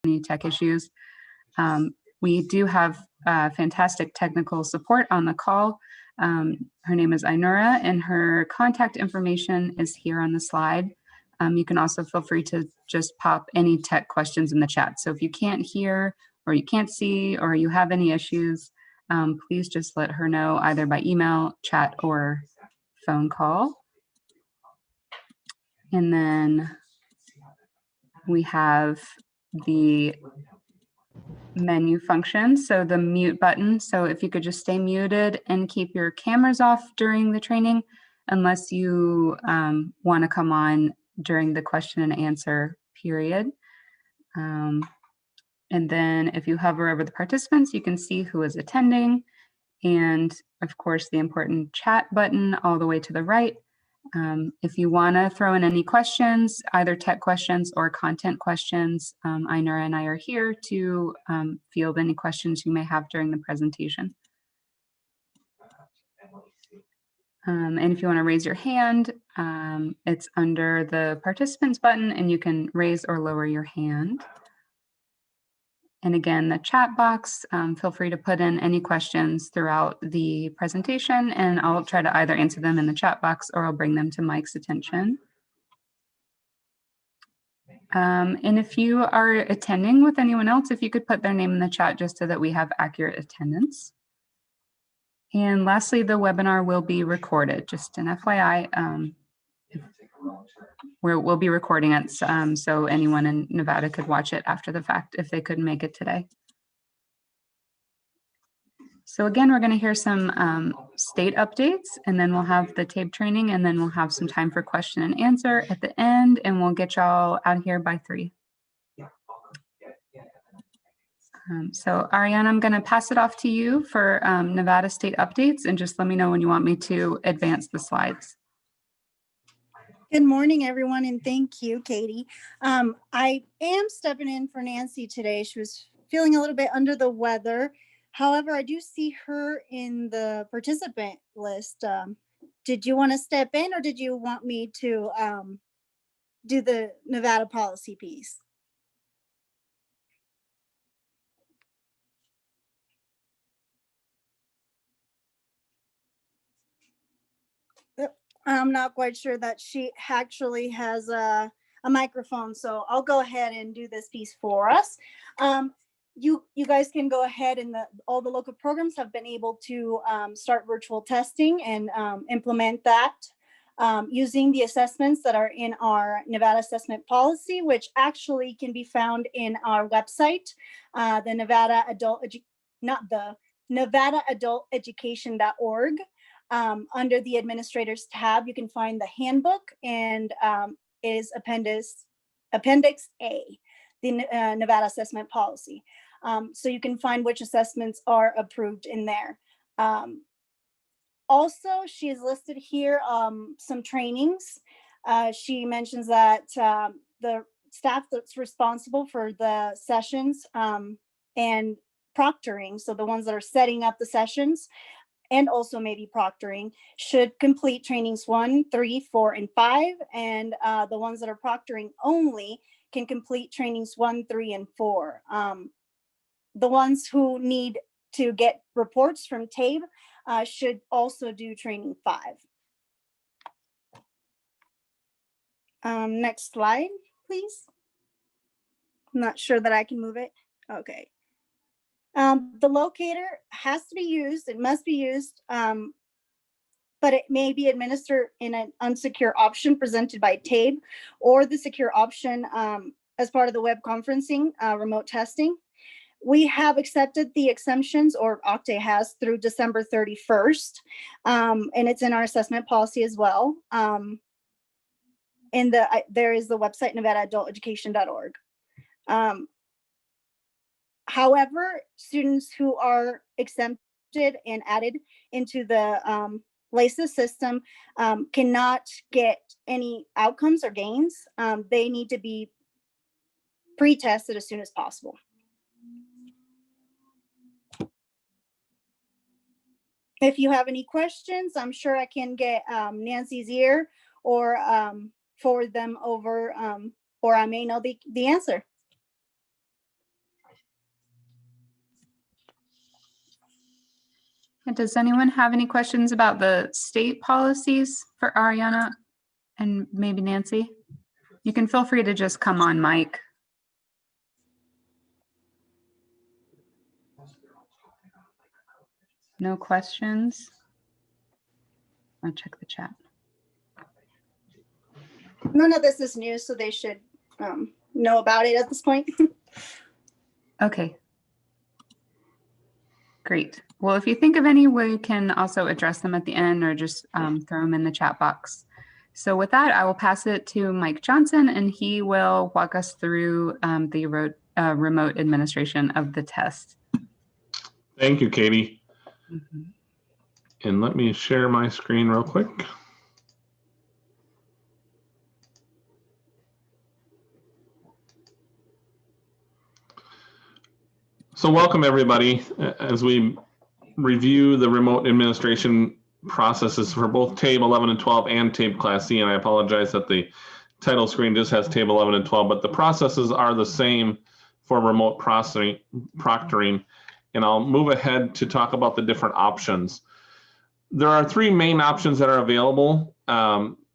any tech issues. We do have fantastic technical support on the call. Her name is Ainura, and her contact information is here on the slide. You can also feel free to just pop any tech questions in the chat. So if you can't hear or you can't see or you have any issues, please just let her know either by email, chat, or phone call. And then we have the menu function, so the mute button. So if you could just stay muted and keep your cameras off during the training, unless you want to come on during the question and answer period. And then if you hover over the participants, you can see who is attending. And of course, the important chat button all the way to the right. If you want to throw in any questions, either tech questions or content questions, Ainura and I are here to field any questions you may have during the presentation. And if you want to raise your hand, it's under the participants button and you can raise or lower your hand. And again, the chat box, feel free to put in any questions throughout the presentation and I'll try to either answer them in the chat box or I'll bring them to Mike's attention. And if you are attending with anyone else, if you could put their name in the chat just so that we have accurate attendance. And lastly, the webinar will be recorded, just an FYI. We'll be recording it so anyone in Nevada could watch it after the fact if they couldn't make it today. So again, we're going to hear some state updates and then we'll have the TABE training and then we'll have some time for question and answer at the end and we'll get y'all out here by 3. So Ariana, I'm going to pass it off to you for Nevada state updates and just let me know when you want me to advance the slides. Good morning, everyone, and thank you, Katie. I am stepping in for Nancy today. She was feeling a little bit under the weather. However, I do see her in the participant list. Did you want to step in or did you want me to do the Nevada policy piece? I'm not quite sure that she actually has a microphone, so I'll go ahead and do this piece for us. You guys can go ahead and all the local programs have been able to start virtual testing and implement that using the assessments that are in our Nevada assessment policy, which actually can be found in our website, the Nevada NevadaAdultEducation.org. Under the administrators tab, you can find the handbook and is Appendix A, the Nevada assessment policy. So you can find which assessments are approved in there. Also, she has listed here some trainings. She mentions that the staff that's responsible for the sessions and proctoring, so the ones that are setting up the sessions, and also maybe proctoring, should complete trainings 1, 3, 4, and 5. And the ones that are proctoring only can complete trainings 1, 3, and 4. The ones who need to get reports from TABE should also do training 5. Next slide, please. I'm not sure that I can move it. Okay. The locator has to be used, it must be used, but it may be administered in an unsecure option presented by TABE or the secure option as part of the web conferencing remote testing. We have accepted the exemptions, or Octave has, through December 31st, and it's in our assessment policy as well. And there is the website, NevadaAdultEducation.org. However, students who are exempted and added into the LACES system cannot get any outcomes or gains. They need to be pre-tested as soon as possible. If you have any questions, I'm sure I can get Nancy's ear or forward them over, or I may know the answer. And does anyone have any questions about the state policies for Ariana and maybe Nancy? You can feel free to just come on mic. No questions? I'll check the chat. None of this is new, so they should know about it at this point. Okay. Great. Well, if you think of any, we can also address them at the end or just throw them in the chat box. So with that, I will pass it to Mike Johnson, and he will walk us through the remote administration of the test. Thank you, Katie. Mm-hmm. And let me share my screen real quick. So welcome everybody as we review the remote administration processes for both TABE 11 and 12 and TABE Class C. And I apologize that the title screen just has TABE 11 and 12, but the processes are the same for remote proctoring. And I'll move ahead to talk about the different options. There are three main options that are available.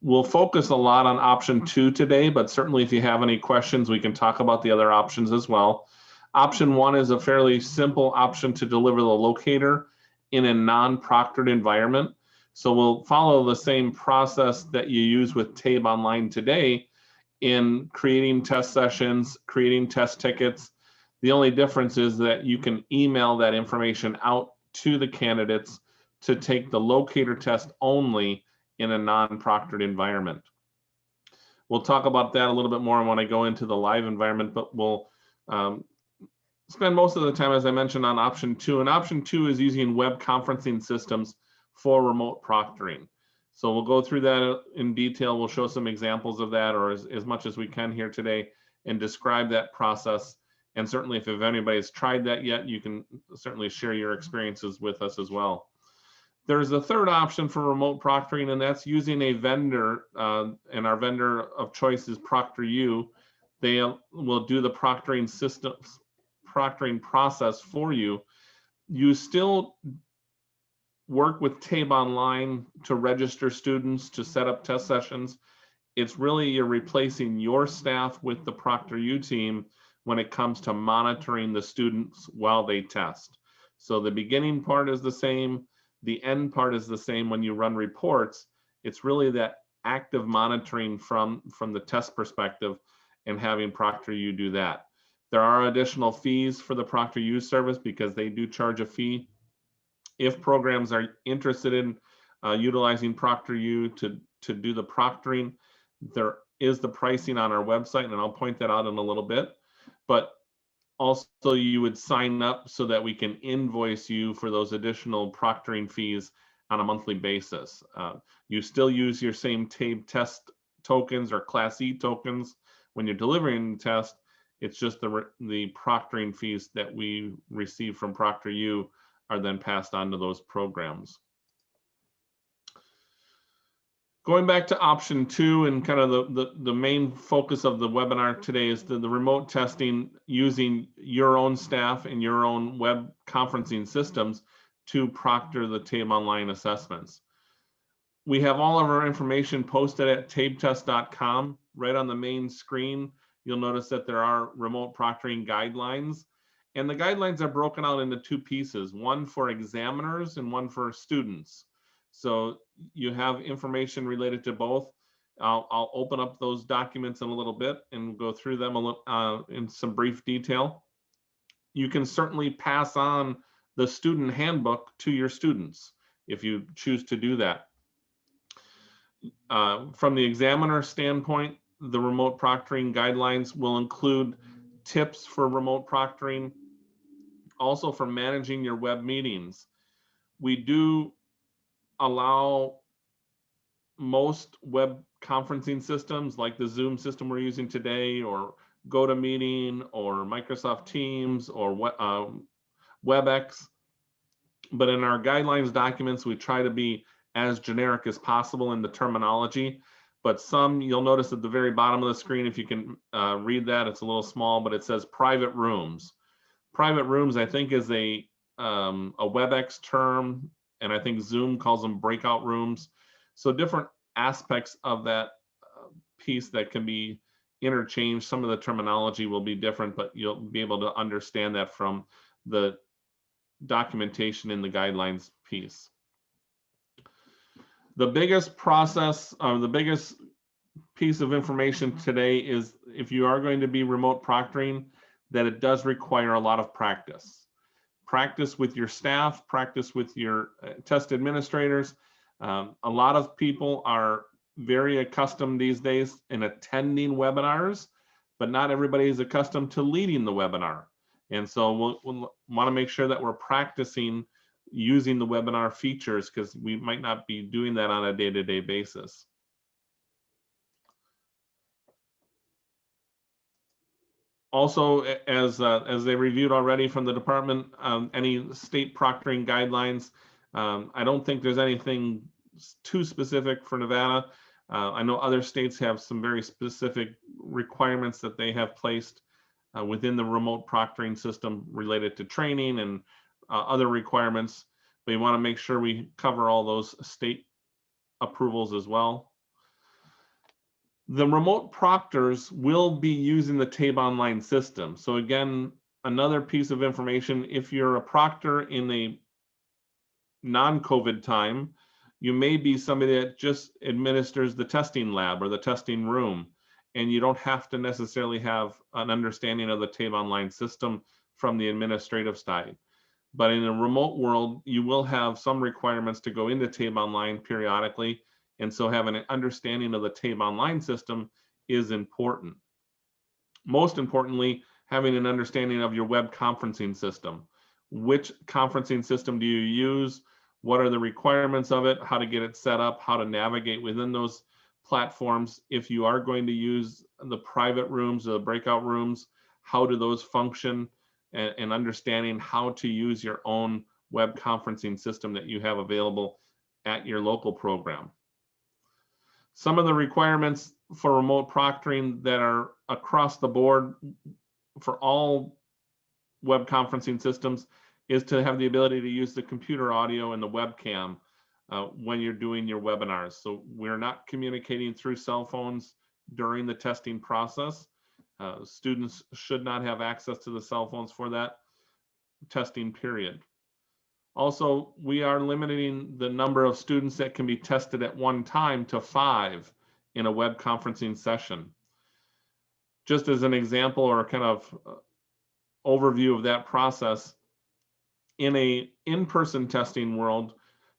We'll focus a lot on option 2 today, but certainly if you have any questions, we can talk about the other options as well. Option 1 is a fairly simple option to deliver the locator in a non-proctored environment. So we'll follow the same process that you use with TABE Online today in creating test sessions, creating test tickets. The only difference is that you can email that information out to the candidates to take the locator test only in a non-proctored environment. We'll talk about that a little bit more when I go into the live environment, but we'll spend most of the time, as I mentioned, on option 2. And option 2 is using web conferencing systems for remote proctoring. So we'll go through that in detail. We'll show some examples of that, or as much as we can here today, and describe that process. And certainly if anybody's tried that yet, you can certainly share your experiences with us as well. There's a third option for remote proctoring, and that's using a vendor, and our vendor of choice is ProctorU. They will do the proctoring process for you. You still work with TABE Online to register students, to set up test sessions. It's really you're replacing your staff with the ProctorU team when it comes to monitoring the students while they test. So the beginning part is the same. The end part is the same. When you run reports, it's really that active monitoring from the test perspective and having ProctorU do that. There are additional fees for the ProctorU service because they do charge a fee. If programs are interested in utilizing ProctorU to do the proctoring, there is the pricing on our website, and I'll point that out in a little bit. But also you would sign up so that we can invoice you for those additional proctoring fees on a monthly basis. You still use your same TABE test tokens or Class E tokens when you're delivering the test. It's just the proctoring fees that we receive from ProctorU are then passed on to those programs. Going back to option 2, and kind of the main focus of the webinar today is the remote testing using your own staff and your own web conferencing systems to proctor the TABE Online assessments. We have all of our information posted at tabetest.com. Right on the main screen, you'll notice that there are remote proctoring guidelines. And the guidelines are broken out into 2 pieces, one for examiners and one for students. So you have information related to both. I'll open up those documents in a little bit and go through them in some brief detail. You can certainly pass on the student handbook to your students if you choose to do that. From the examiner standpoint, the remote proctoring guidelines will include tips for remote proctoring, also for managing your web meetings. We do allow most web conferencing systems like the Zoom system we're using today, or GoToMeeting, or Microsoft Teams, or WebEx. But in our guidelines documents, we try to be as generic as possible in the terminology. But some, you'll notice at the very bottom of the screen, if you can read that, it's a little small, but it says private rooms. Private rooms, I think, is a WebEx term. and I think Zoom calls them breakout rooms. So different aspects of that piece that can be interchanged. Some of the terminology will be different, but you'll be able to understand that from the documentation in the guidelines piece. The biggest process, the biggest piece of information today is if you are going to be remote proctoring, that it does require a lot of practice. Practice with your staff, practice with your test administrators. A lot of people are very accustomed these days in attending webinars, but not everybody is accustomed to leading the webinar. And so we'll want to make sure that we're practicing using the webinar features, because we might not be doing that on a day-to-day basis. Also, as they reviewed already from the department, any state proctoring guidelines, I don't think there's anything too specific for Nevada. I know other states have some very specific requirements that they have placed within the remote proctoring system related to training and other requirements. We want to make sure we cover all those state approvals as well. The remote proctors will be using the TABE online system. So again, another piece of information, if you're a proctor in a non-COVID time, you may be somebody that just administers the testing lab or the testing room, and you don't have to necessarily have an understanding of the TABE online system from the administrative side. But in a remote world, you will have some requirements to go into TABE online periodically. And so having an understanding of the TABE online system is important. Most importantly, having an understanding of your web conferencing system. Which conferencing system do you use? What are the requirements of it? How to get it set up? How to navigate within those platforms? If you are going to use the private rooms or the breakout rooms, how do those function? And understanding how to use your own web conferencing system that you have available at your local program. Some of the requirements for remote proctoring that are across the board for all web conferencing systems is to have the ability to use the computer audio and the webcam when you're doing your webinars. So we're not communicating through cell phones during the testing process. Students should not have access to the cell phones for that testing period. Also, we are limiting the number of students that can be tested at one time to 5 in a web conferencing session. Just as an example or kind of overview of that process, in a in-person testing world,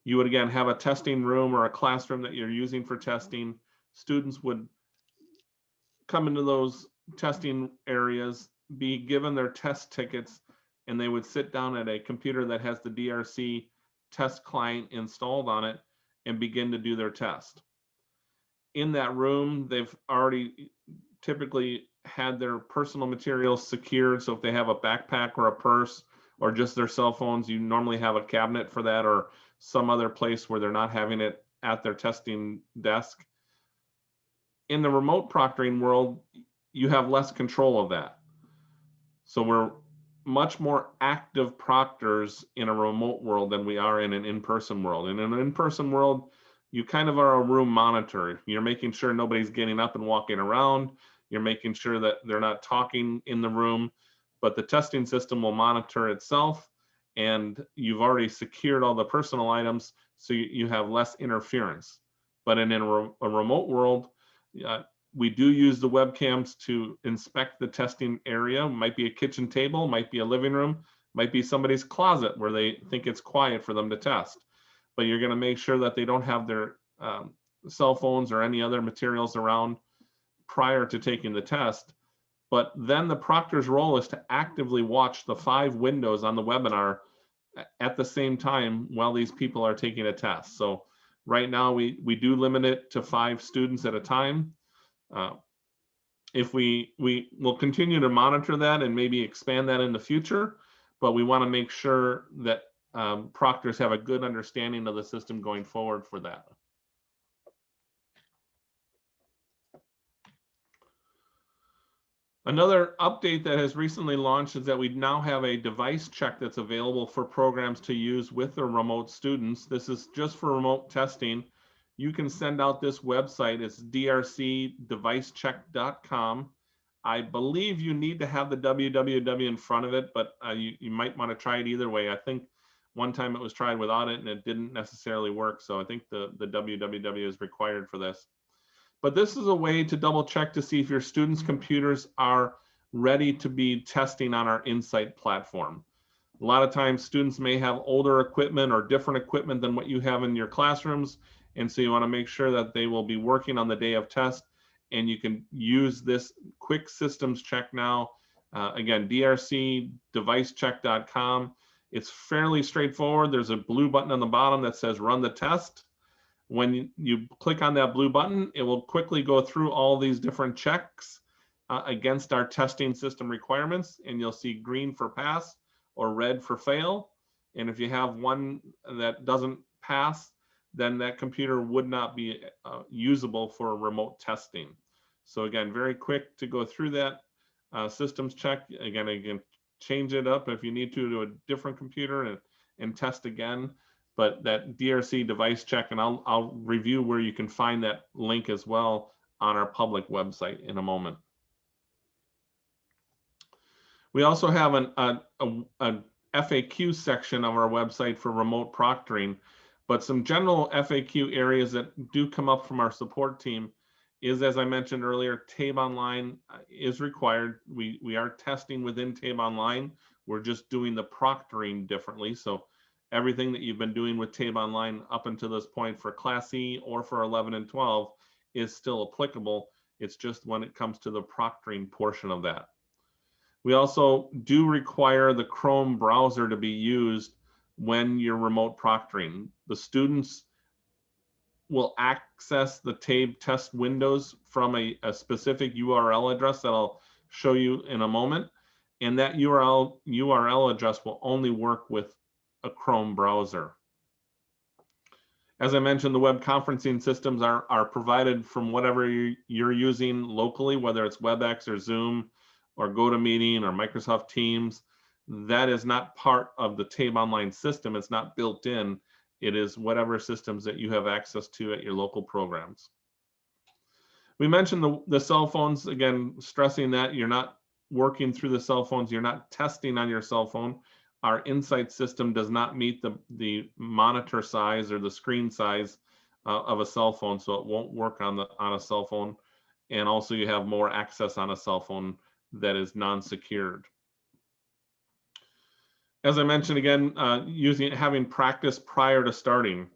you would again have a testing room or a classroom that you're using for testing. Students would come into those testing areas, be given their test tickets, and they would sit down at a computer that has the DRC test client installed on it and begin to do their test. In that room, they've already typically had their personal materials secured. So if they have a backpack or a purse or just their cell phones, you normally have a cabinet for that or some other place where they're not having it at their testing desk. In the remote proctoring world, you have less control of that. So we're much more active proctors in a remote world than we are in an in-person world. And in an in-person world, you kind of are a room monitor. You're making sure nobody's getting up and walking around. You're making sure that they're not talking in the room, but the testing system will monitor itself, and you've already secured all the personal items, so you have less interference. But in a remote world, we do use the webcams to inspect the testing area. Might be a kitchen table, might be a living room, might be somebody's closet where they think it's quiet for them to test. But you're going to make sure that they don't have their cell phones or any other materials around prior to taking the test. But then the proctor's role is to actively watch the 5 windows on the webinar at the same time while these people are taking a test. So right now we do limit it to 5 students at a time. If we will continue to monitor that and maybe expand that in the future, but we want to make sure that proctors have a good understanding of the system going forward for that. Another update that has recently launched is that we now have a device check that's available for programs to use with the remote students. This is just for remote testing. You can send out this website. It's drcdevicecheck.com. I believe you need to have the www in front of it, but you might want to try it either way. I think one time it was tried without it and it didn't necessarily work. So I think the www is required for this. But this is a way to double check to see if your students' computers are ready to be testing on our Insight platform. A lot of times students may have older equipment or different equipment than what you have in your classrooms. And so you want to make sure that they will be working on the day of test, and you can use this quick systems check now. Again, drcdevicecheck.com. It's fairly straightforward. There's a blue button on the bottom that says run the test. When you click on that blue button, it will quickly go through all these different checks against our testing system requirements, and you'll see green for pass or red for fail. And if you have one that doesn't pass, then that computer would not be usable for remote testing. So again, very quick to go through that systems check. Again, change it up if you need to a different computer and test again. But that DRC device check, and I'll review where you can find that link as well on our public website in a moment. We also have an FAQ section of our website for remote proctoring, but some general FAQ areas that do come up from our support team is, as I mentioned earlier, TABE Online is required. We are testing within TABE Online. We're just doing the proctoring differently. So everything that you've been doing with TABE Online up until this point for Class E or for 11 and 12 is still applicable. It's just when it comes to the proctoring portion of that. We also do require the Chrome browser to be used when you're remote proctoring. The students will access the TABE test windows from a specific URL address that I'll show you in a moment. And that URL address will only work with a Chrome browser. As I mentioned, the web conferencing systems are provided from whatever you're using locally, whether it's WebEx or Zoom or GoToMeeting or Microsoft Teams. That is not part of the TABE Online system. It's not built in. It is whatever systems that you have access to at your local programs. We mentioned the cell phones, again, stressing that you're not working through the cell phones. You're not testing on your cell phone. Our Insight system does not meet the monitor size or the screen size of a cell phone, so it won't work on a cell phone. And also you have more access on a cell phone that is non-secured. As I mentioned again, having practice prior to starting.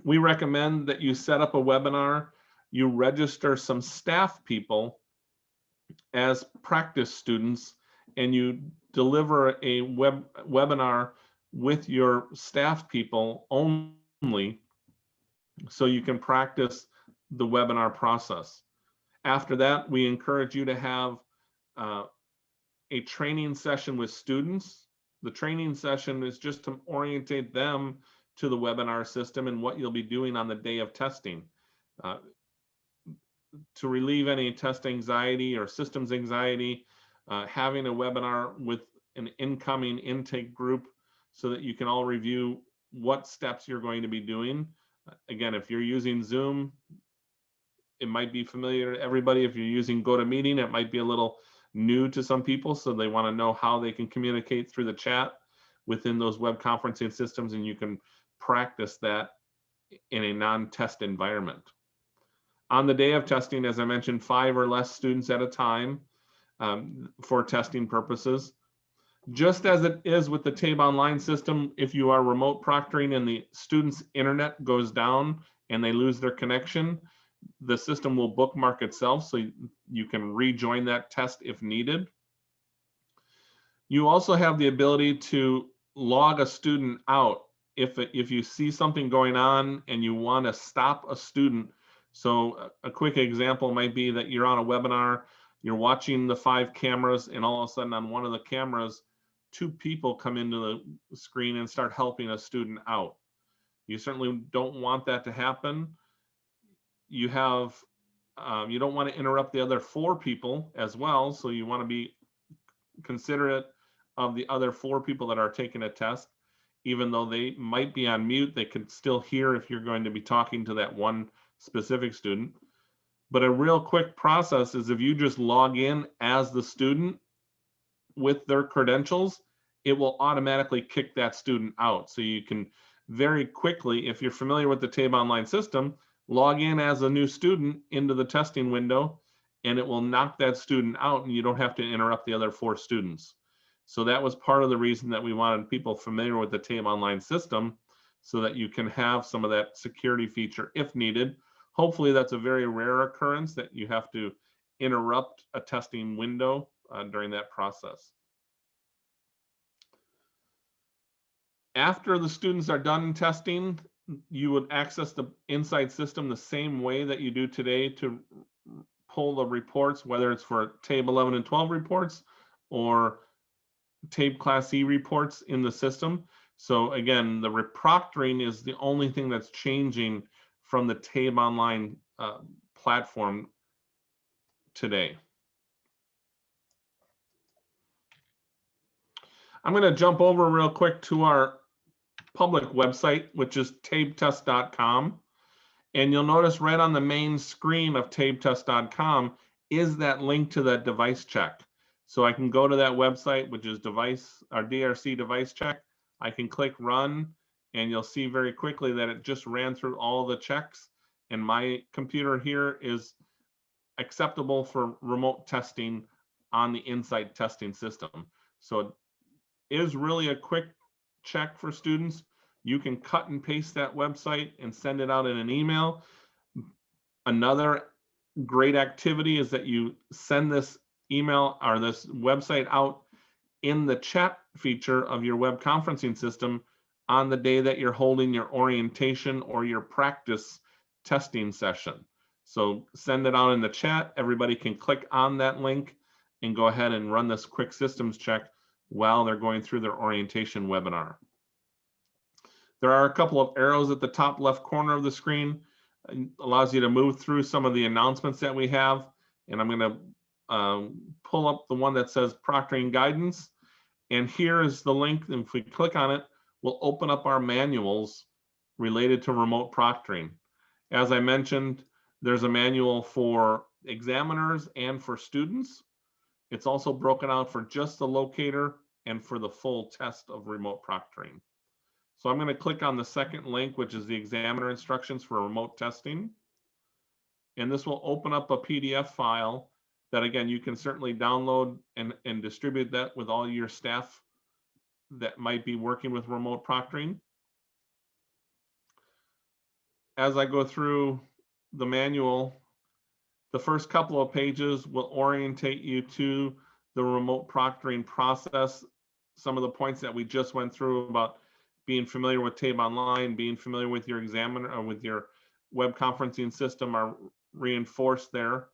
We recommend that you set up a webinar, you register some staff people as practice students, and you deliver a webinar with your staff people only so you can practice the webinar process. After that, we encourage you to have a training session with students. The training session is just to orientate them to the webinar system and what you'll be doing on the day of testing. To relieve any test anxiety or systems anxiety, having a webinar with an incoming intake group so that you can all review what steps you're going to be doing. Again, if you're using Zoom, it might be familiar to everybody. If you're using GoToMeeting, it might be a little new to some people, so they want to know how they can communicate through the chat within those web conferencing systems, and you can practice that in a non-test environment. On the day of testing, as I mentioned, 5 or less students at a time for testing purposes. Just as it is with the TABE Online system, if you are remote proctoring and the student's internet goes down and they lose their connection, the system will bookmark itself so you can rejoin that test if needed. You also have the ability to log a student out if you see something going on and you want to stop a student. So a quick example might be that you're on a webinar, you're watching the 5 cameras, and all of a sudden on one of the cameras, 2 people come into the screen and start helping a student out. You certainly don't want that to happen. You have You don't want to interrupt the other 4 people as well. So you want to be considerate of the other 4 people that are taking a test. Even though they might be on mute, they can still hear if you're going to be talking to that one specific student. But a real quick process is if you just log in as the student with their credentials, it will automatically kick that student out. So you can very quickly, if you're familiar with the TABE online system, log in as a new student into the testing window, and it will knock that student out, and you don't have to interrupt the other 4 students. So that was part of the reason that we wanted people familiar with the TABE online system, so that you can have some of that security feature if needed. Hopefully that's a very rare occurrence that you have to interrupt a testing window during that process. After the students are done testing, you would access the Insight system the same way that you do today to pull the reports, whether it's for TABE 11 and 12 reports or TABE Class E reports in the system. So again, the reproctoring is the only thing that's changing from the TABE online platform today. I'm going to jump over real quick to our public website, which is tabetest.com. And you'll notice right on the main screen of tabetest.com is that link to that device check. So I can go to that website, which is DRC device check. I can click run, and you'll see very quickly that it just ran through all the checks. And my computer here is acceptable for remote testing on the Insight testing system. So it is really a quick check for students. You can cut and paste that website and send it out in an email. Another great activity is that you send this email or this website out in the chat feature of your web conferencing system on the day that you're holding your orientation or your practice testing session. So send it out in the chat. Everybody can click on that link and go ahead and run this quick systems check while they're going through their orientation webinar. There are a couple of arrows at the top left corner of the screen. It allows you to move through some of the announcements that we have. And I'm going to pull up the one that says proctoring guidance. And here is the link. And if we click on it, we'll open up our manuals related to remote proctoring. As I mentioned, there's a manual for examiners and for students. It's also broken out for just the locator and for the full test of remote proctoring. So I'm going to click on the second link, which is the examiner instructions for remote testing. And this will open up a PDF file that, again, you can certainly download and distribute that with all your staff that might be working with remote proctoring. As I go through the manual, the first couple of pages will orientate you to the remote proctoring process. Some of the points that we just went through about being familiar with TABE Online, being familiar with your examiner or with your web conferencing system are reinforced there.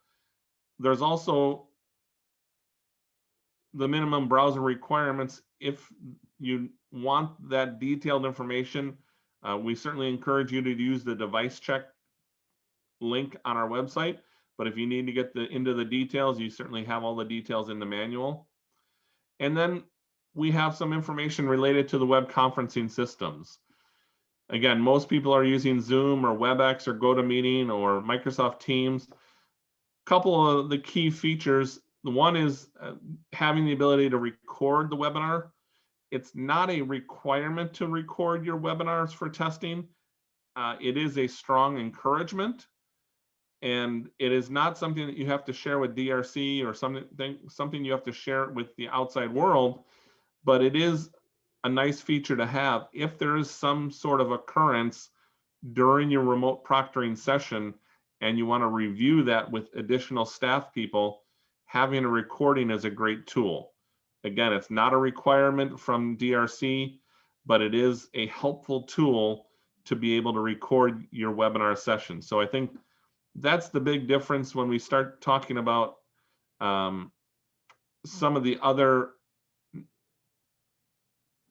There's also the minimum browser requirements. If you want that detailed information, we certainly encourage you to use the device check link on our website. But if you need to get into the details, you certainly have all the details in the manual. And then we have some information related to the web conferencing systems. Again, most people are using Zoom or WebEx or GoToMeeting or Microsoft Teams. A couple of the key features. The one is having the ability to record the webinar. It's not a requirement to record your webinars for testing. It is a strong encouragement. And it is not something that you have to share with DRC or something you have to share with the outside world, but it is a nice feature to have if there is some sort of occurrence during your remote proctoring session and you want to review that with additional staff people. Having a recording is a great tool. Again, it's not a requirement from DRC, but it is a helpful tool to be able to record your webinar session. So I think that's the big difference when we start talking about some of the other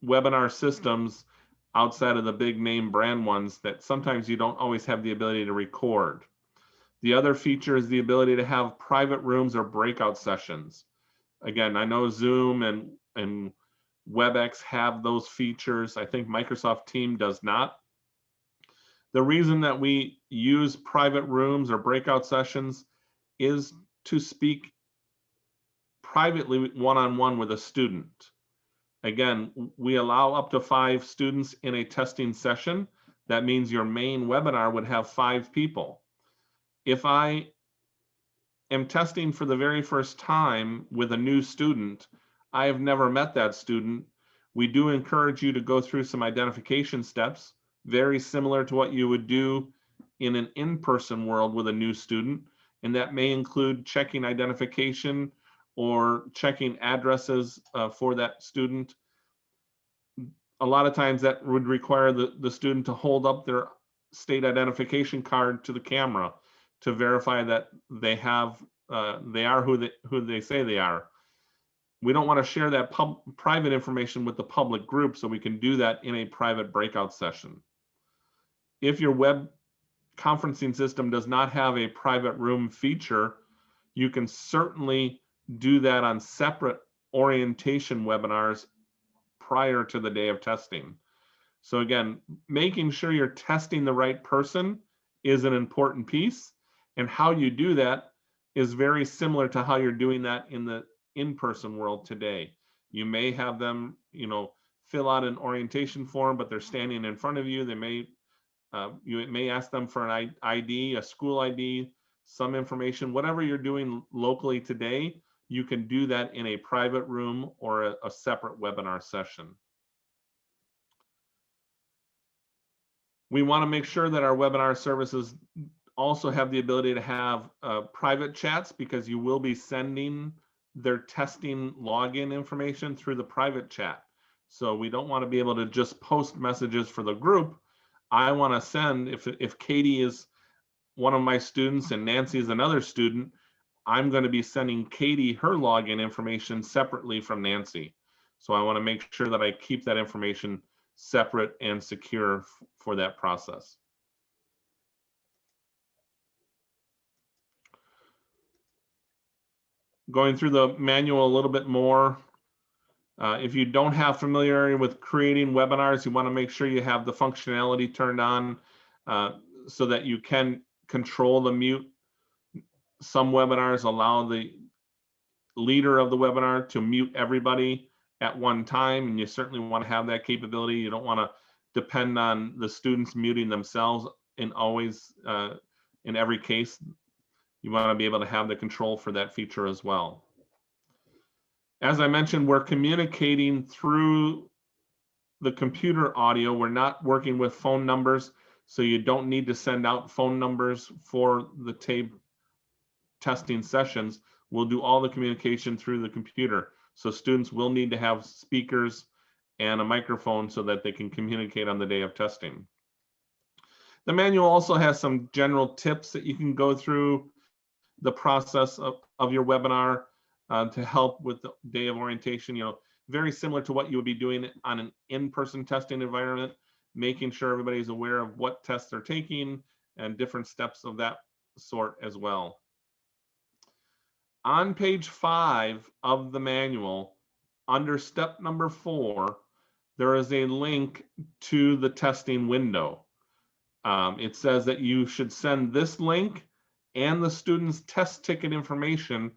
webinar systems outside of the big name brand ones that sometimes you don't always have the ability to record. The other feature is the ability to have private rooms or breakout sessions. Again, I know Zoom and WebEx have those features. I think Microsoft Teams does not. The reason that we use private rooms or breakout sessions is to speak privately one-on-one with a student. Again, we allow up to 5 students in a testing session. That means your main webinar would have 5 people. If I am testing for the very first time with a new student, I have never met that student. We do encourage you to go through some identification steps, very similar to what you would do in an in-person world with a new student. And that may include checking identification or checking addresses for that student. A lot of times that would require the student to hold up their state identification card to the camera to verify that they are who they say they are. We don't want to share that private information with the public group, so we can do that in a private breakout session. If your web conferencing system does not have a private room feature, you can certainly do that on separate orientation webinars prior to the day of testing. So again, making sure you're testing the right person is an important piece, and how you do that is very similar to how you're doing that in the in-person world today. You may have them, fill out an orientation form, but they're standing in front of you. They may, you may ask them for an ID, a school ID, some information, whatever you're doing locally today, you can do that in a private room or a separate webinar session. We want to make sure that our webinar services also have the ability to have private chats, because you will be sending their testing login information through the private chat. So we don't want to be able to just post messages for the group. I want to send, if Katie is one of my students and Nancy is another student, I'm going to be sending Katie her login information separately from Nancy. So I want to make sure that I keep that information separate and secure for that process. Going through the manual a little bit more, if you don't have familiarity with creating webinars, you want to make sure you have the functionality turned on so that you can control the mute. Some webinars allow the leader of the webinar to mute everybody at one time, and you certainly want to have that capability. You don't want to depend on the students muting themselves in every case. You want to be able to have the control for that feature as well. As I mentioned, we're communicating through the computer audio. We're not working with phone numbers, so you don't need to send out phone numbers for the TABE testing sessions. We'll do all the communication through the computer. So students will need to have speakers and a microphone so that they can communicate on the day of testing. The manual also has some general tips that you can go through the process of your webinar to help with the day of orientation. Very similar to what you would be doing on an in-person testing environment, making sure everybody's aware of what tests they're taking and different steps of that sort as well. On page 5 of the manual, under step number 4, there is a link to the testing window. It says that you should send this link and the student's test ticket information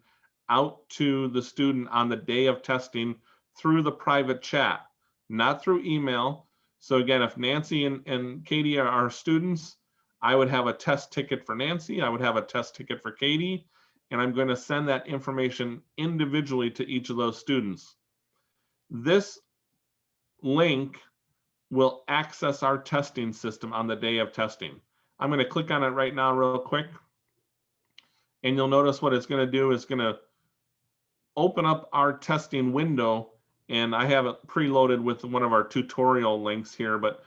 out to the student on the day of testing through the private chat, not through email. So again, if Nancy and Katie are our students, I would have a test ticket for Nancy, I would have a test ticket for Katie, and I'm going to send that information individually to each of those students. This link will access our testing system on the day of testing. I'm going to click on it right now real quick. And you'll notice what it's going to do is going to open up our testing window. And I have it preloaded with one of our tutorial links here, but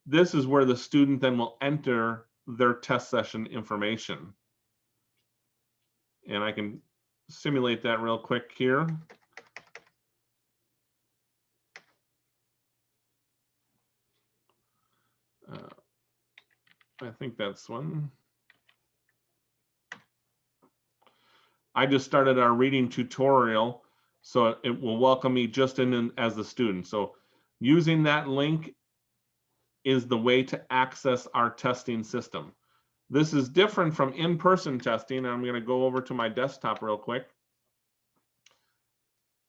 this is where the student then will enter their test session information. And I can simulate that real quick here. I think that's one. I just started our reading tutorial, so it will welcome me just in as the student. So using that link is the way to access our testing system. This is different from in-person testing. I'm going to go over to my desktop real quick.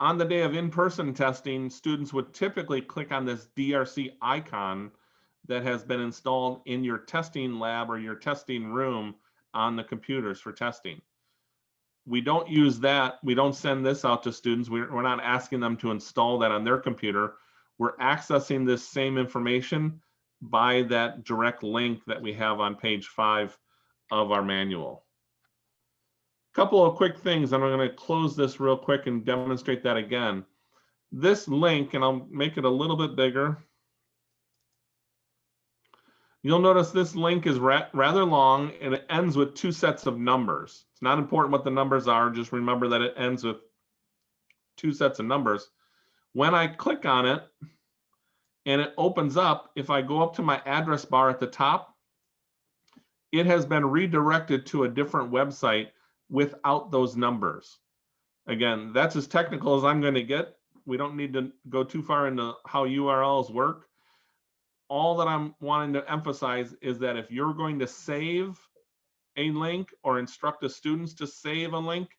On the day of in-person testing, students would typically click on this DRC icon that has been installed in your testing lab or your testing room on the computers for testing. We don't use that. We don't send this out to students. We're not asking them to install that on their computer. We're accessing this same information by that direct link that we have on page 5 of our manual. Couple of quick things, and I'm going to close this real quick and demonstrate that again. This link, and I'll make it a little bit bigger. You'll notice this link is rather long, and it ends with 2 sets of numbers. It's not important what the numbers are, just remember that it ends with 2 sets of numbers. When I click on it and it opens up, if I go up to my address bar at the top, it has been redirected to a different website without those numbers. Again, that's as technical as I'm going to get. We don't need to go too far into how URLs work. All that I'm wanting to emphasize is that if you're going to save a link or instruct the students to save a link,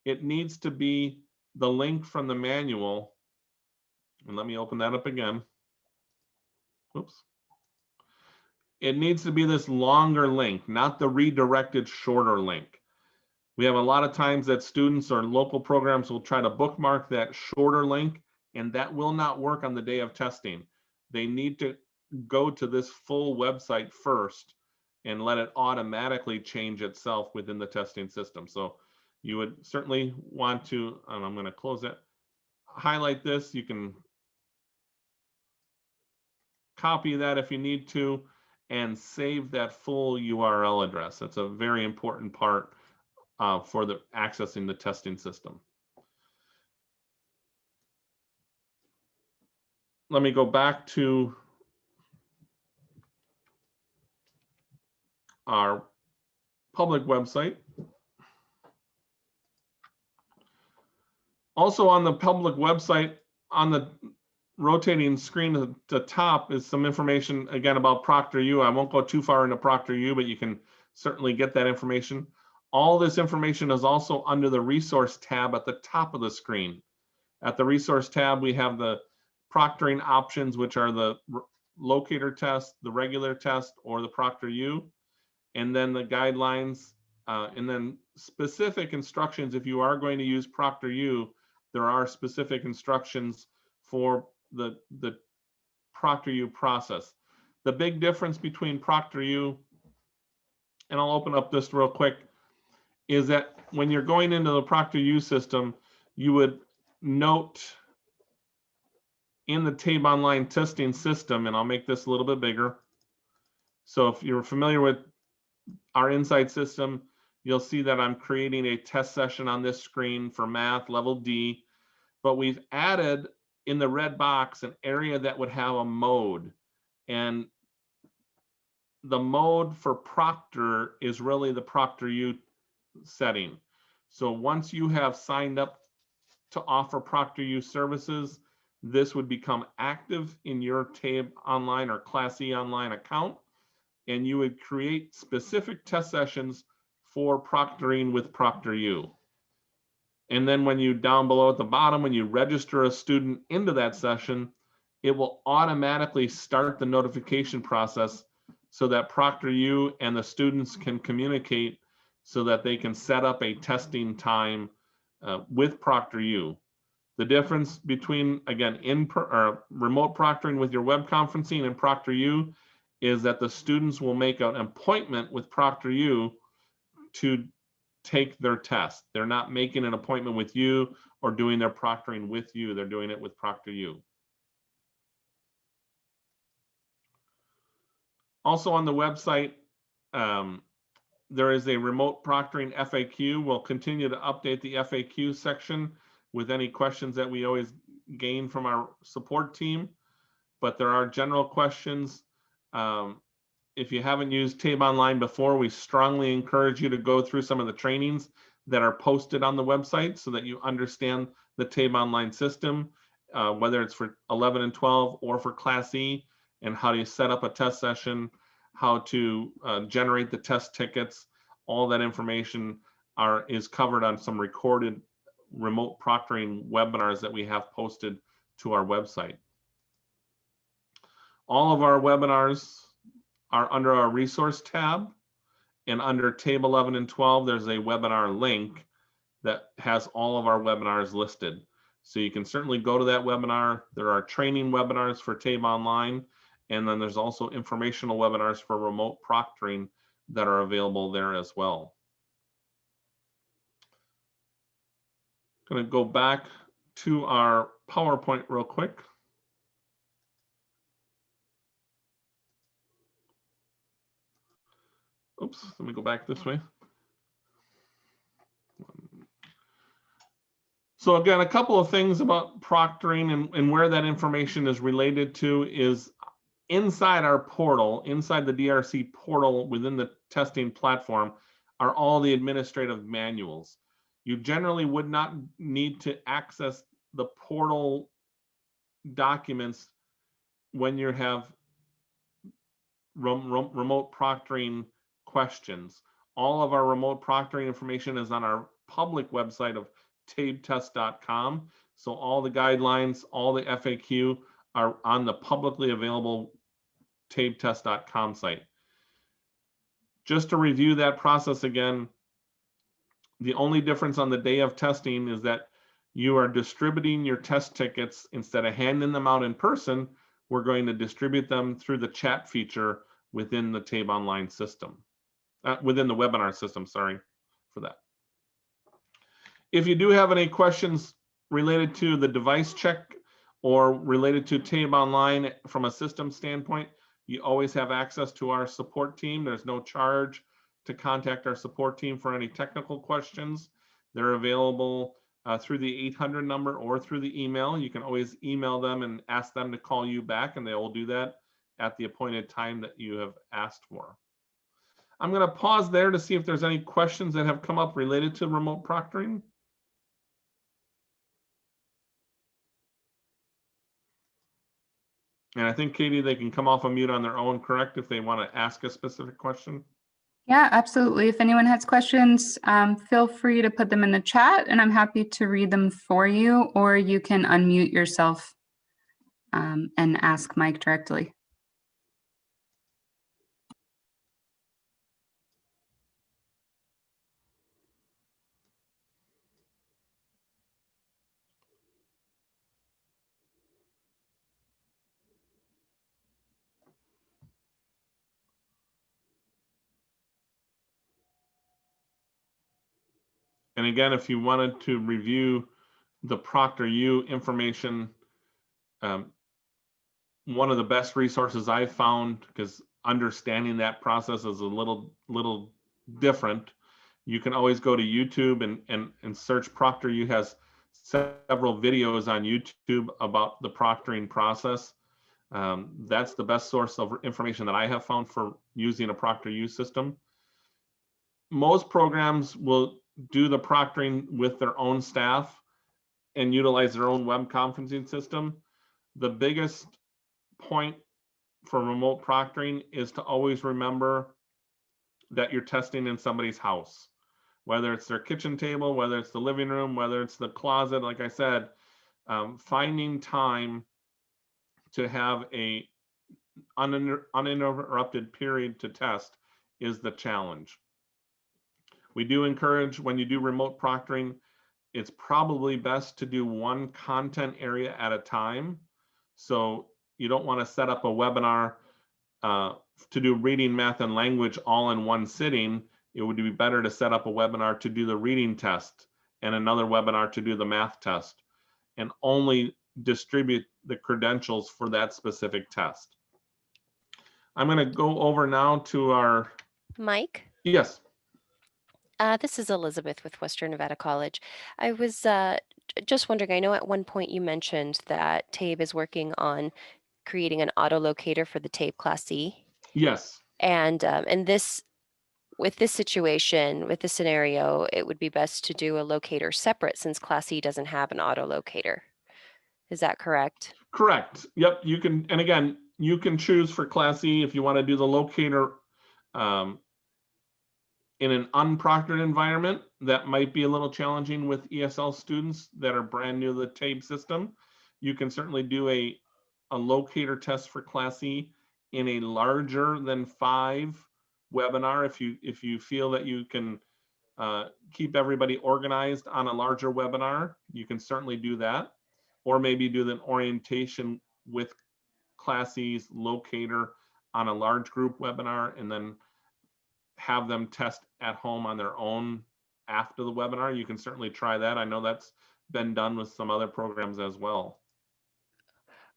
it needs to be the link from the manual. And let me open that up again. Oops. It needs to be this longer link, not the redirected shorter link. We have a lot of times that students or local programs will try to bookmark that shorter link, and that will not work on the day of testing. They need to go to this full website first and let it automatically change itself within the testing system. So you would certainly want to, and I'm going to close it, highlight this. You can copy that if you need to and save that full URL address. That's a very important part for the accessing the testing system. Let me go back to our public website. Also on the public website, on the rotating screen at the top is some information again about ProctorU. I won't go too far into ProctorU, but you can certainly get that information. All this information is also under the resource tab at the top of the screen. At the resource tab, we have the proctoring options, which are the locator test, the regular test, or the ProctorU, and then the guidelines, and then specific instructions. If you are going to use ProctorU, there are specific instructions for the ProctorU process. The big difference between ProctorU, and I'll open up this real quick, is that when you're going into the ProctorU system, you would note in the TABE online testing system, and I'll make this a little bit bigger. So if you're familiar with our Insight system, you'll see that I'm creating a test session on this screen for math level D, but we've added in the red box an area that would have a mode, and the mode for Proctor is really the ProctorU setting. So once you have signed up to offer ProctorU services, this would become active in your TABE online or Class E online account, and you would create specific test sessions for proctoring with ProctorU. And then when you down below at the bottom, when you register a student into that session, it will automatically start the notification process so that ProctorU and the students can communicate so that they can set up a testing time with ProctorU. The difference between, again, remote proctoring with your web conferencing and ProctorU is that the students will make an appointment with ProctorU to take their test. They're not making an appointment with you or doing their proctoring with you. They're doing it with ProctorU. Also on the website, there is a remote proctoring FAQ. We'll continue to update the FAQ section with any questions that we always gain from our support team, but there are general questions. If you haven't used TABE Online before, we strongly encourage you to go through some of the trainings that are posted on the website so that you understand the TABE online system, whether it's for 11 and 12 or for Class E, and how do you set up a test session, how to generate the test tickets. All that information is covered on some recorded remote proctoring webinars that we have posted to our website. All of our webinars are under our resource tab, and under TABE 11 and 12, there's a webinar link that has all of our webinars listed. So you can certainly go to that webinar. There are training webinars for TABE Online, and then there's also informational webinars for remote proctoring that are available there as well. Going to go back to our PowerPoint real quick. Oops, let me go back this way. So again, a couple of things about proctoring and where that information is related to is inside our portal, inside the DRC portal within the testing platform are all the administrative manuals. You generally would not need to access the portal documents when you have remote proctoring questions. All of our remote proctoring information is on our public website of tabetest.com. So all the guidelines, all the FAQ are on the publicly available tabetest.com site. Just to review that process again, the only difference on the day of testing is that you are distributing your test tickets. Instead of handing them out in person, we're going to distribute them through the chat feature within the TABE Online system, within the webinar system, sorry for that. If you do have any questions related to the device check or related to TABE Online from a system standpoint, you always have access to our support team. There's no charge to contact our support team for any technical questions. They're available through the 800 number or through the email. You can always email them and ask them to call you back, and they will do that at the appointed time that you have asked for. I'm going to pause there to see if there's any questions that have come up related to remote proctoring. And I think, Katie, they can come off a mute on their own, correct, if they want to ask a specific question? Yeah, absolutely. If anyone has questions, feel free to put them in the chat and I'm happy to read them for you, or you can unmute yourself and ask Mike directly. And again, if you wanted to review the ProctorU information, one of the best resources I've found, because understanding that process is a little different, you can always go to YouTube and search ProctorU. Has several videos on YouTube about the proctoring process. That's the best source of information that I have found for using a ProctorU system. Most programs will do the proctoring with their own staff and utilize their own web conferencing system. The biggest point for remote proctoring is to always remember that you're testing in somebody's house, whether it's their kitchen table, whether it's the living room, whether it's the closet. Like I said, finding time to have a uninterrupted period to test is the challenge. We do encourage, when you do remote proctoring, it's probably best to do one content area at a time. So you don't want to set up a webinar to do reading, math, and language all in one sitting. It would be better to set up a webinar to do the reading test and another webinar to do the math test, and only distribute the credentials for that specific test. I'm going to go over now to our... Mike? Yes. This is Elizabeth with Western Nevada College. I was just wondering, I know at one point you mentioned that TABE is working on creating an auto locator for the TABE Class C. Yes. And this with this situation, with this scenario, it would be best to do a locator separate since Class E doesn't have an auto locator. Is that correct? Correct. Yep. You can, and again, you can choose for Class E if you want to do the locator in an unproctored environment. That might be a little challenging with ESL students that are brand new to the TABE system. You can certainly do a locator test for Class E in a larger than 5 webinar if you feel that you can keep everybody organized on a larger webinar. You can certainly do that, or maybe do an orientation with Class E's locator on a large group webinar and then have them test at home on their own after the webinar. You can certainly try that. I know that's been done with some other programs as well.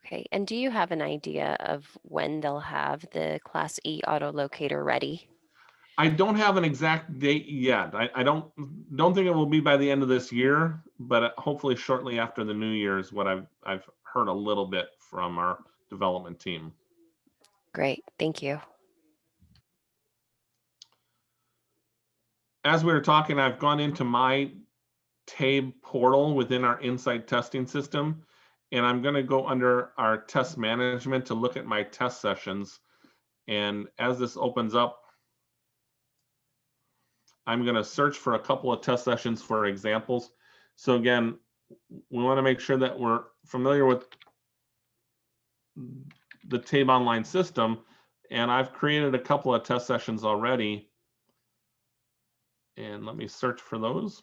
Okay, and do you have an idea of when they'll have the Class E auto locator ready? I don't have an exact date yet. I don't think it will be by the end of this year, but hopefully shortly after the new year is what I've heard a little bit from our development team. Great, thank you. As we were talking, I've gone into my TABE portal within our Insight testing system, and I'm going to go under our test management to look at my test sessions. And as this opens up, I'm going to search for a couple of test sessions for examples. So again, we want to make sure that we're familiar with the TABE online system, and I've created a couple of test sessions already. And let me search for those.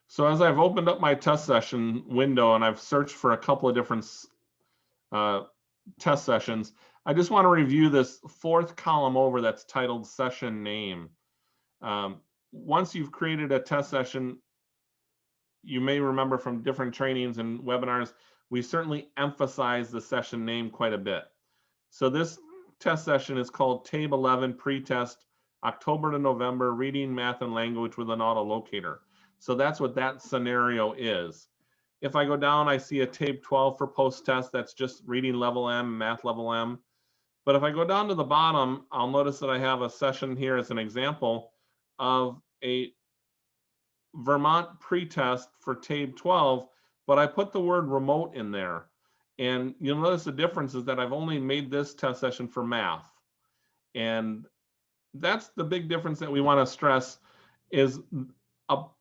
So as I've opened up my test session window and I've searched for a couple of different test sessions, I just want to review this 4th column over that's titled session name. Once you've created a test session, you may remember from different trainings and webinars, we certainly emphasize the session name quite a bit. So this test session is called TABE 11 Pretest October to November Reading, Math, and Language with an Auto Locator. So that's what that scenario is. If I go down, I see a TABE 12 for post-test. That's just reading level M, math level M. But if I go down to the bottom, I'll notice that I have a session here as an example of a Vermont pretest for TABE 12, but I put the word remote in there. And you'll notice the difference is that I've only made this test session for math. And that's the big difference that we want to stress is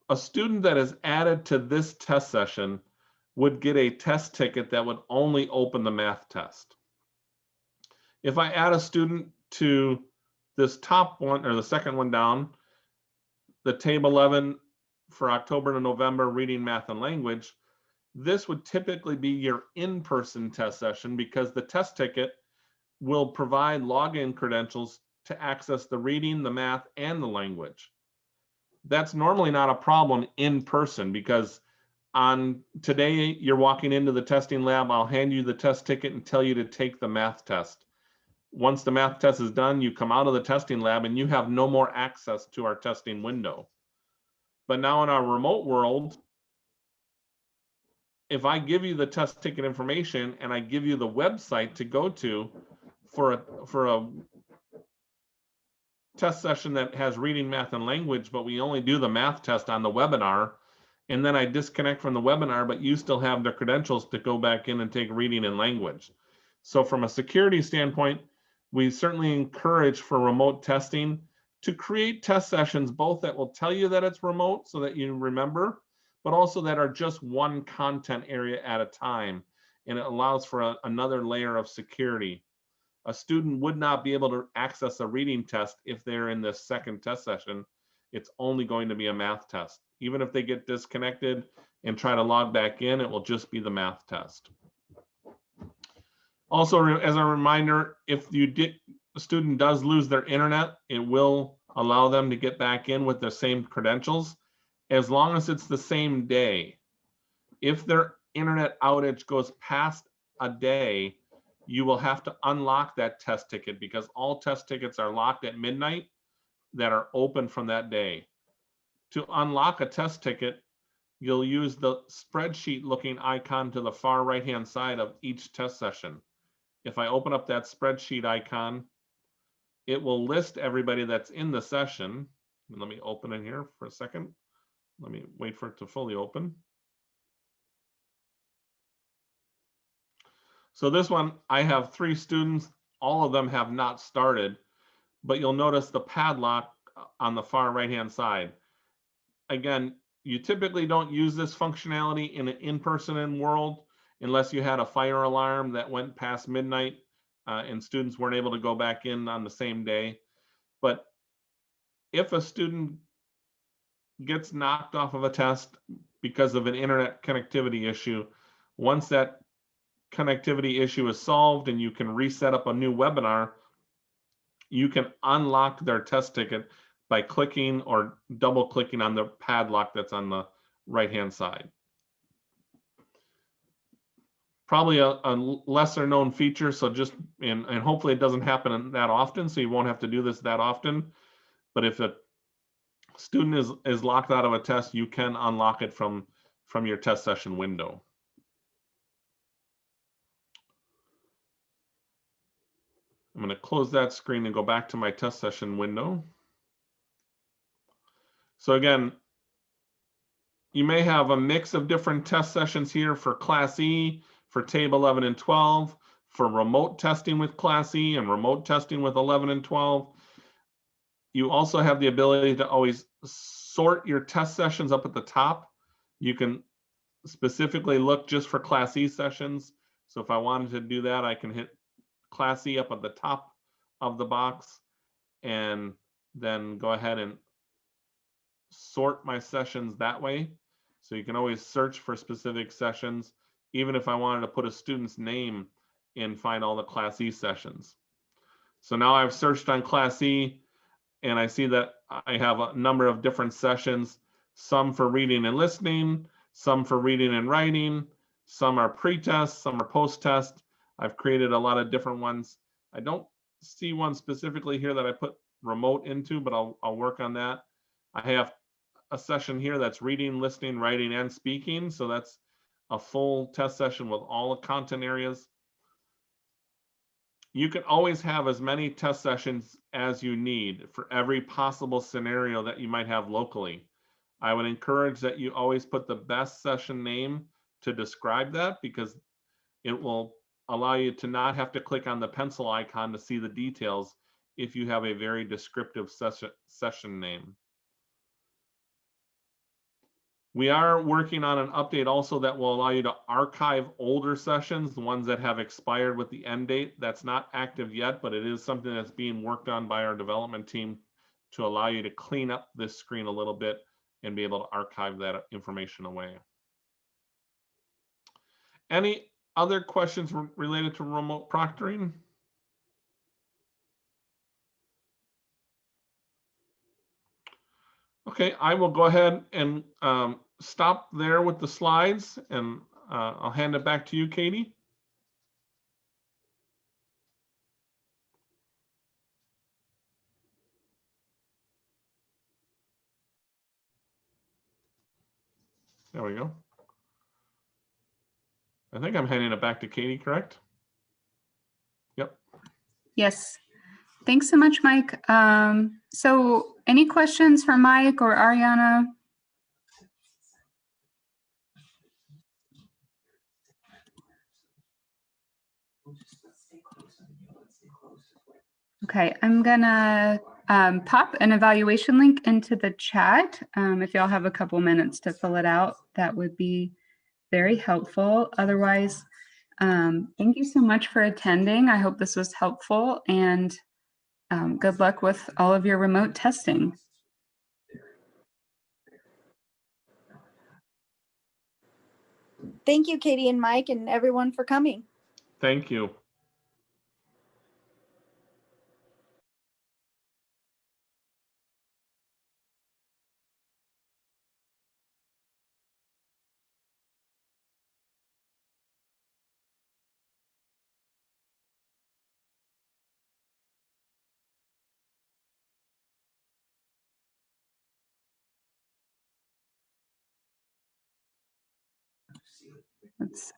a student that is added to this test session would get a test ticket that would only open the math test. If I add a student to this top one or the second one down, the TABE 11 for October to November reading, math, and language, this would typically be your in-person test session because the test ticket will provide login credentials to access the reading, the math, and the language. That's normally not a problem in person because on today you're walking into the testing lab, I'll hand you the test ticket and tell you to take the math test. Once the math test is done, you come out of the testing lab and you have no more access to our testing window. But now in our remote world, if I give you the test ticket information and I give you the website to go to for a test session that has reading, math, and language, but we only do the math test on the webinar, and then I disconnect from the webinar, but you still have the credentials to go back in and take reading and language. So from a security standpoint, we certainly encourage for remote testing to create test sessions, both that will tell you that it's remote so that you remember, but also that are just one content area at a time. And it allows for another layer of security. A student would not be able to access a reading test if they're in this second test session. It's only going to be a math test. Even if they get disconnected and try to log back in, it will just be the math test. Also, as a reminder, if a student does lose their internet, it will allow them to get back in with the same credentials as long as it's the same day. If their internet outage goes past a day, you will have to unlock that test ticket because all test tickets are locked at midnight that are open from that day. To unlock a test ticket, you'll use the spreadsheet looking icon to the far right-hand side of each test session. If I open up that spreadsheet icon, it will list everybody that's in the session. Let me open it here for a second. Let me wait for it to fully open. So this one, I have 3 students. All of them have not started, but you'll notice the padlock on the far right-hand side. Again, you typically don't use this functionality in an in-person world unless you had a fire alarm that went past midnight and students weren't able to go back in on the same day. But if a student gets knocked off of a test because of an internet connectivity issue, once that connectivity issue is solved and you can reset up a new webinar, you can unlock their test ticket by clicking or double clicking on the padlock that's on the right hand side. Probably a lesser known feature, so just and hopefully it doesn't happen that often, so you won't have to do this that often. But if a student is locked out of a test, you can unlock it from your test session window. I'm going to close that screen and go back to my test session window. So again, you may have a mix of different test sessions here for Class E, for TABE 11 and 12, for remote testing with Class E and remote testing with 11 and 12. You also have the ability to always sort your test sessions up at the top. You can specifically look just for Class E sessions. So if I wanted to do that, I can hit Class E up at the top of the box and then go ahead and sort my sessions that way. So you can always search for specific sessions, even if I wanted to put a student's name and find all the Class E sessions. So now I've searched on Class E and I see that I have a number of different sessions, some for reading and listening, some for reading and writing, some are pre-test, some are post-test. I've created a lot of different ones. I don't see one specifically here that I put remote into, but I'll work on that. I have a session here that's reading, listening, writing, and speaking. So that's a full test session with all the content areas. You can always have as many test sessions as you need for every possible scenario that you might have locally. I would encourage that you always put the best session name to describe that, because it will allow you to not have to click on the pencil icon to see the details if you have a very descriptive session name. We are working on an update also that will allow you to archive older sessions, the ones that have expired with the end date. That's not active yet, but it is something that's being worked on by our development team to allow you to clean up this screen a little bit and be able to archive that information away. Any other questions related to remote proctoring? Okay, I will go ahead and stop there with the slides, and I'll hand it back to you, Katie. There we go. I think I'm handing it back to Katie, correct? Yep. Yes. Thanks so much, Mike. So any questions for Mike or Ariana? Okay, I'm gonna pop an evaluation link into the chat. If y'all have a couple minutes to fill it out, that would be very helpful. Otherwise, thank you so much for attending. I hope this was helpful, and good luck with all of your remote testing. Thank you, Katie and Mike, and everyone for coming. Thank you. Let's,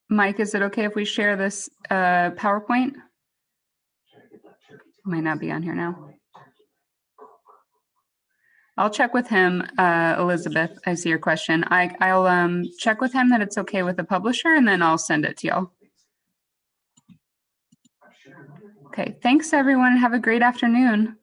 Mike, is it okay if we share this PowerPoint? Might not be on here now. I'll check with him, Elizabeth. I see your question. I'll check with him that it's okay with the publisher, and then I'll send it to y'all. Okay, thanks everyone. Have a great afternoon.